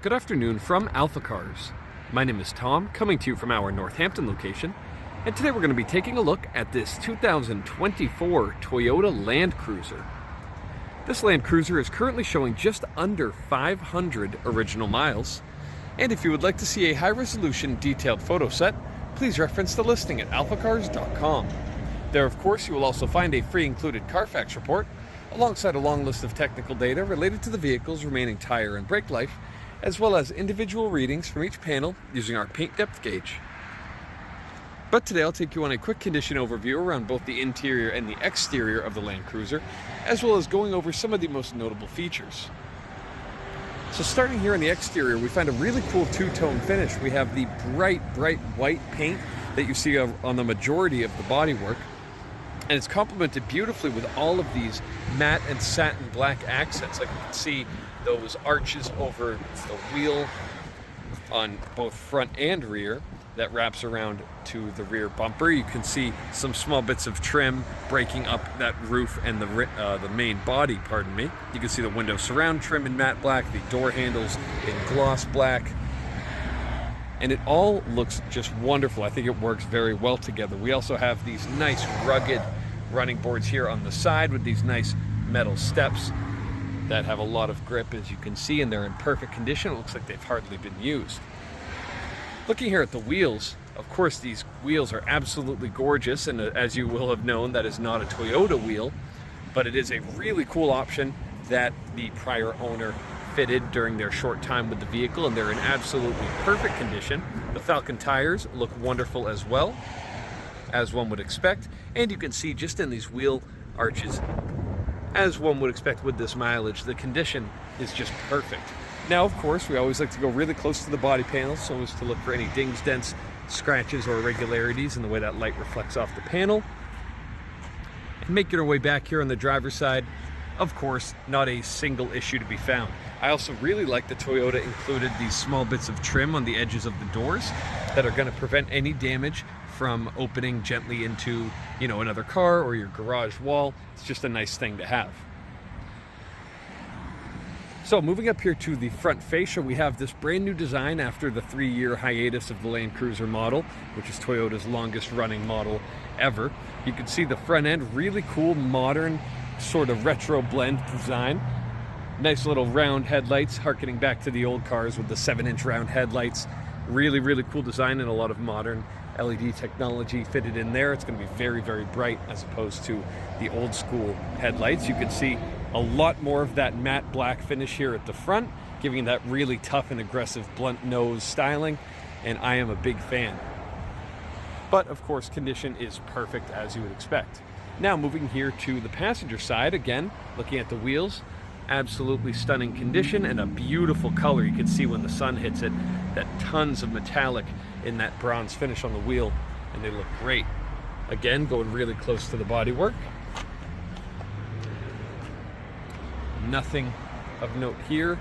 Good afternoon from AlphaCars. My name is Tom, coming to you from our Northampton location, and today we're going to be taking a look at this 2024 Toyota Land Cruiser. This Land Cruiser is currently showing just under 500 original miles, and if you would like to see a high-resolution detailed photo set, please reference the listing at alphacars.com. There, of course, you will also find a free included Carfax report, alongside a long list of technical data related to the vehicle's remaining tire and brake life, as well as individual readings from each panel using our paint depth gauge. But today I'll take you on a quick condition overview around both the interior and the exterior of the Land Cruiser, as well as going over some of the most notable features. So starting here on the exterior, we find a really cool two-tone finish. We have the bright white paint that you see on the majority of the bodywork, and it's complemented beautifully with all of these matte and satin black accents. Like you can see those arches over the wheel on both front and rear that wraps around to the rear bumper. You can see some small bits of trim breaking up that roof and the main body, pardon me. You can see the window surround trim in matte black, the door handles in gloss black, and it all looks just wonderful. I think it works very well together. We also have these nice rugged running boards here on the side with these nice metal steps that have a lot of grip, as you can see, and they're in perfect condition. It looks like they've hardly been used. Looking here at the wheels, of course these wheels are absolutely gorgeous, and as you will have known, that is not a Toyota wheel, but it is a really cool option that the prior owner fitted during their short time with the vehicle, and they're in absolutely perfect condition. The Falcon tires look wonderful as well, as one would expect, and you can see just in these wheel arches, as one would expect with this mileage, the condition is just perfect. Now, of course, we always like to go really close to the body panel so as to look for any dings, dents, scratches, or irregularities in the way that light reflects off the panel. And making our way back here on the driver's side, of course, not a single issue to be found. I also really like that Toyota included these small bits of trim on the edges of the doors that are going to prevent any damage from opening gently into, another car or your garage wall. It's just a nice thing to have. So moving up here to the front fascia, we have this brand new design after the 3-year hiatus of the Land Cruiser model, which is Toyota's longest running model ever. You can see the front end, really cool, modern, sort of retro blend design. Nice little round headlights, harkening back to the old cars with the 7-inch round headlights. Really cool design and a lot of modern LED technology fitted in there. It's going to be very bright as opposed to the old school headlights. You can see a lot more of that matte black finish here at the front, giving that really tough and aggressive blunt nose styling, and I am a big fan. But of course, condition is perfect as you would expect. Now moving here to the passenger side, again, looking at the wheels, absolutely stunning condition and a beautiful color. You can see when the sun hits it, that tons of metallic in that bronze finish on the wheel, and they look great. Again, going really close to the bodywork. Nothing of note here.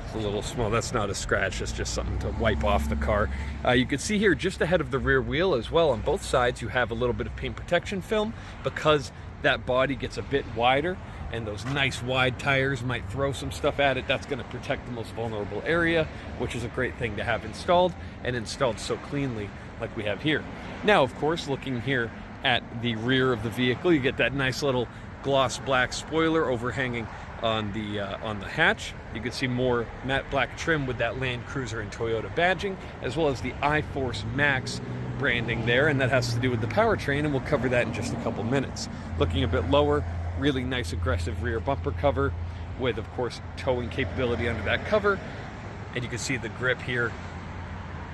It's a little small. That's not a scratch. It's just something to wipe off the car. You can see here just ahead of the rear wheel as well, on both sides, you have a little bit of paint protection film because that body gets a bit wider and those nice wide tires might throw some stuff at it. That's going to protect the most vulnerable area, which is a great thing to have installed, and installed so cleanly like we have here. Now, of course, looking here at the rear of the vehicle, you get that nice little gloss black spoiler overhanging on the hatch. You can see more matte black trim with that Land Cruiser and Toyota badging, as well as the iForce Max branding there, and that has to do with the powertrain, and we'll cover that in just a couple minutes. Looking a bit lower, really nice aggressive rear bumper cover with, of course, towing capability under that cover, and you can see the grip here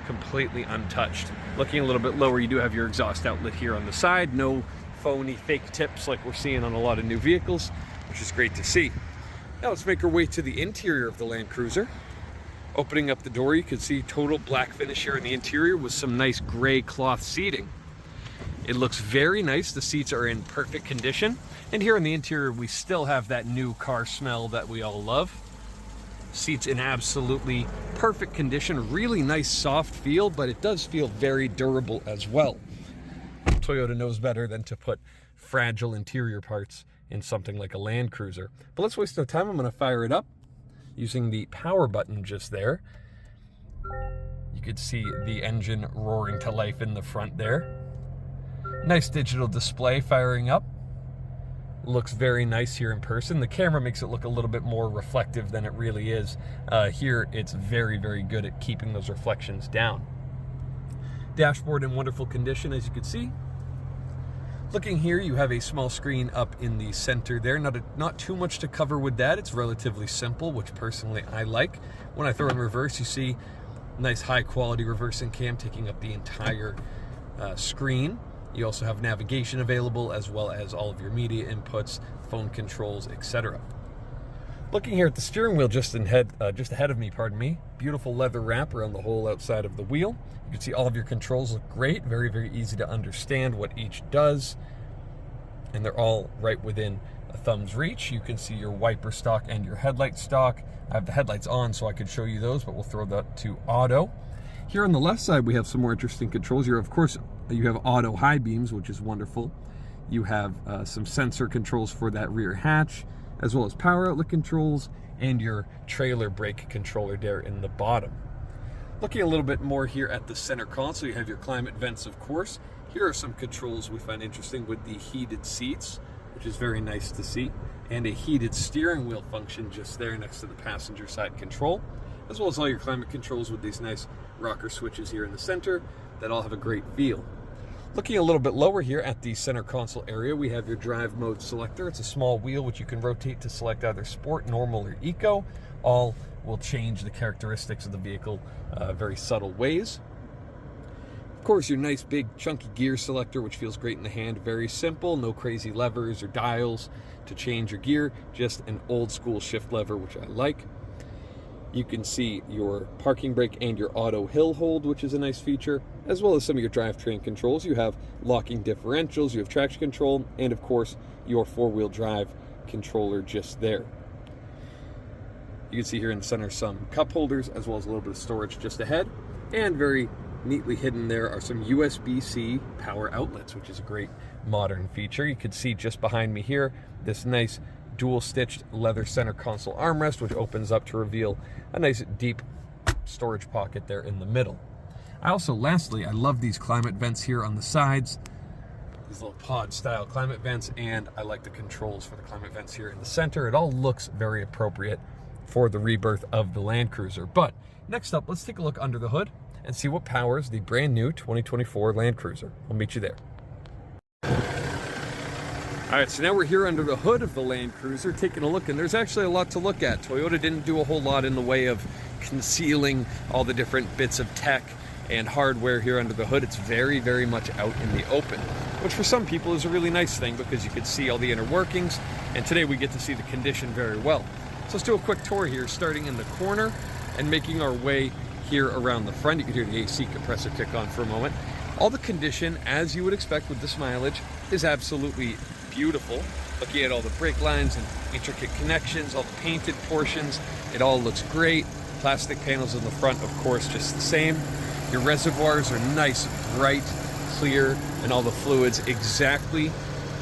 completely untouched. Looking a little bit lower, you do have your exhaust outlet here on the side. No phony fake tips like we're seeing on a lot of new vehicles, which is great to see. Now let's make our way to the interior of the Land Cruiser. Opening up the door, you can see total black finish here in the interior with some nice gray cloth seating. It looks very nice. The seats are in perfect condition. And here in the interior, we still have that new car smell that we all love. Seats in absolutely perfect condition. Really nice soft feel, but it does feel very durable as well. Toyota knows better than to put fragile interior parts in something like a Land Cruiser. But let's waste no time. I'm going to fire it up using the power button just there. could see the engine roaring to life in the front there. Nice digital display firing up. Looks very nice here in person. The camera makes it look a little bit more reflective than it really is. Here, it's very, very good at keeping those reflections down. Dashboard in wonderful condition, as you can see. Looking here, you have a small screen up in the center there. Not too much to cover with that. It's relatively simple, which personally I like. When I throw in reverse, you see nice high quality reversing cam taking up the entire screen. You also have navigation available, as well as all of your media inputs, phone controls, etc. Looking here at the steering wheel just ahead of me, beautiful leather wrap around the whole outside of the wheel. You can see all of your controls look great, very, very easy to understand what each does, and they're all right within a thumb's reach. You can see your wiper stalk and your headlight stalk. I have the headlights on so I could show you those, but we'll throw that to auto. Here on the left side, we have some more interesting controls. Here, of course, you have auto high beams, which is wonderful. You have some sensor controls for that rear hatch, as well as power outlet controls and your trailer brake controller there in the bottom. Looking a little bit more here at the center console, you have your climate vents, of course. Here are some controls we find interesting with the heated seats, which is very nice to see, and a heated steering wheel function just there next to the passenger side control, as well as all your climate controls with these nice rocker switches here in the center that all have a great feel. Looking a little bit lower here at the center console area, we have your drive mode selector. It's a small wheel which you can rotate to select either sport, normal, or eco. All will change the characteristics of the vehicle very subtle ways. Of course, your nice big chunky gear selector, which feels great in the hand. Very simple, no crazy levers or dials to change your gear, just an old school shift lever, which I like. You can see your parking brake and your auto hill hold, which is a nice feature, as well as some of your drivetrain controls. You have locking differentials, you have traction control, and of course, your four-wheel drive controller just there. You can see here in the center some cup holders, as well as a little bit of storage just ahead. And very neatly hidden there are some USB-C power outlets, which is a great modern feature. You can see just behind me here, this nice dual-stitched leather center console armrest, which opens up to reveal a nice deep storage pocket there in the middle. Lastly, I love these climate vents here on the sides, these little pod-style climate vents, and I like the controls for the climate vents here in the center. It all looks very appropriate for the rebirth of the Land Cruiser. But next up, let's take a look under the hood and see what powers the brand new 2024 Land Cruiser. I'll meet you there. All right, so now we're here under the hood of the Land Cruiser, taking a look, and there's actually a lot to look at. Toyota didn't do a whole lot in the way of concealing all the different bits of tech and hardware here under the hood. It's very, very much out in the open, which for some people is a really nice thing because you can see all the inner workings, and today we get to see the condition very well. So let's do a quick tour here, starting in the corner and making our way here around the front. You can hear the AC compressor kick on for a moment. All the condition, as you would expect with this mileage, is absolutely beautiful. Looking at all the brake lines and intricate connections, all the painted portions, it all looks great. Plastic panels in the front, of course, just the same. Your reservoirs are nice, bright, clear, and all the fluids exactly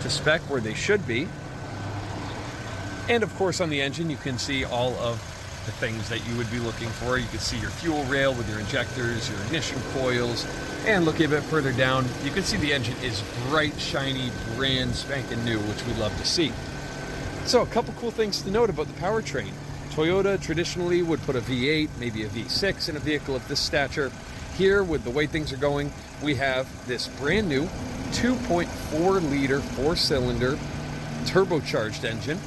to spec where they should be. And of course, on the engine, you can see all of the things that you would be looking for. You can see your fuel rail with your injectors, your ignition coils, and looking a bit further down, you can see the engine is bright, shiny, brand spanking new, which we love to see. So a couple cool things to note about the powertrain. Toyota traditionally would put a V8, maybe a V6 in a vehicle of this stature. Here, with the way things are going, we have this brand new 2.4 liter 4-cylinder turbocharged engine,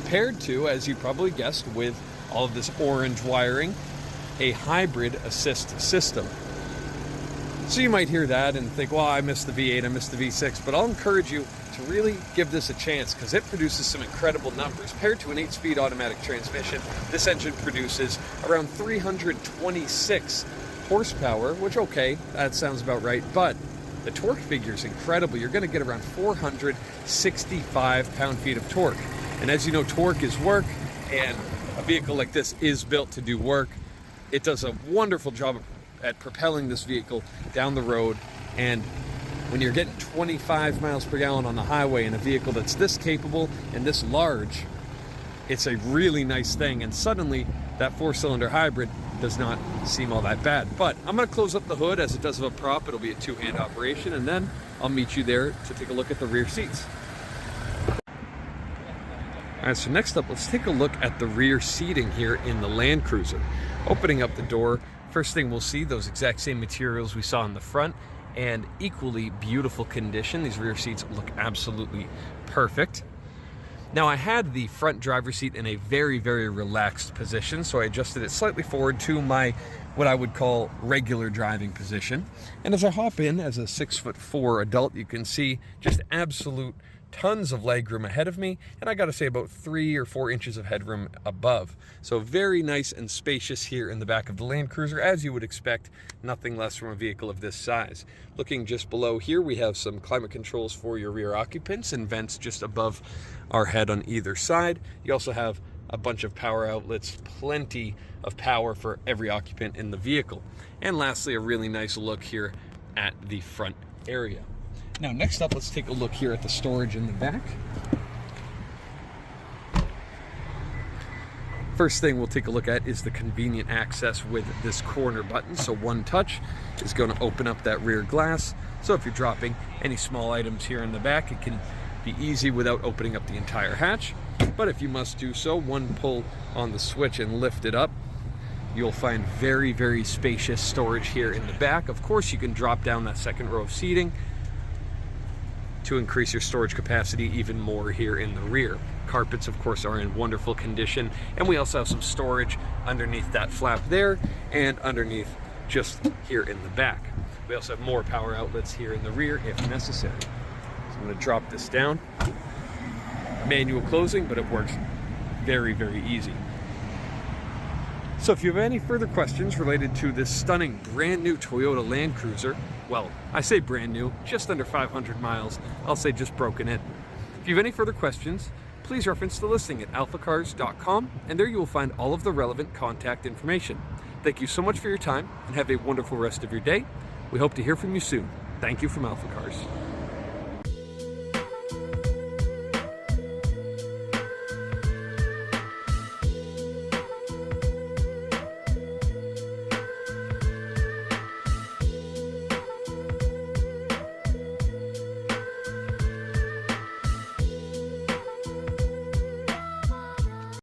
paired to, as you probably guessed, with all of this orange wiring, a hybrid assist system. So you might hear that and think, well, I missed the V8, I missed the V6, but I'll encourage you to really give this a chance because it produces some incredible numbers. Paired to an 8-speed automatic transmission, this engine produces around 326 horsepower, which, okay, that sounds about right, but the torque figure is incredible. You're going to get around 465 pound-feet of torque. And as you know, torque is work, and a vehicle like this is built to do work. It does a wonderful job at propelling this vehicle down the road, and when you're getting 25 miles per gallon on the highway in a vehicle that's this capable and this large, it's a really nice thing. And suddenly that 4-cylinder hybrid does not seem all that bad. But I'm going to close up the hood. As it does have a prop, it'll be a two-hand operation, and then I'll meet you there to take a look at the rear seats. All right, so next up, let's take a look at the rear seating here in the Land Cruiser. Opening up the door, first thing we'll see, those exact same materials we saw in the front, and equally beautiful condition. These rear seats look absolutely perfect. Now, I had the front driver's seat in a very, very relaxed position, so I adjusted it slightly forward to my, what I would call, regular driving position. And as I hop in as a 6'4" adult, you can see just absolute tons of leg room ahead of me, and I gotta say about 3 or 4 inches of headroom above. So very nice and spacious here in the back of the Land Cruiser, as you would expect, nothing less from a vehicle of this size. Looking just below here, we have some climate controls for your rear occupants and vents just above our head on either side. You also have a bunch of power outlets, plenty of power for every occupant in the vehicle. And lastly, a really nice look here at the front area. Now, next up, let's take a look here at the storage in the back. First thing we'll take a look at is the convenient access with this corner button. So one touch is going to open up that rear glass. So if you're dropping any small items here in the back, it can be easy without opening up the entire hatch. But if you must do so, one pull on the switch and lift it up, you'll find very, very spacious storage here in the back. Of course, you can drop down that second row of seating to increase your storage capacity even more here in the rear. Carpets, of course, are in wonderful condition, and we also have some storage underneath that flap there and underneath just here in the back. We also have more power outlets here in the rear if necessary. So I'm going to drop this down. Manual closing, but it works very, very easy. So if you have any further questions related to this stunning brand new Toyota Land Cruiser, well, I say brand new, just under 500 miles, I'll say just broken in. If you have any further questions, please reference the listing at alphacars.com, and there you will find all of the relevant contact information. Thank you so much for your time, and have a wonderful rest of your day. We hope to hear from you soon. Thank you from AlphaCars.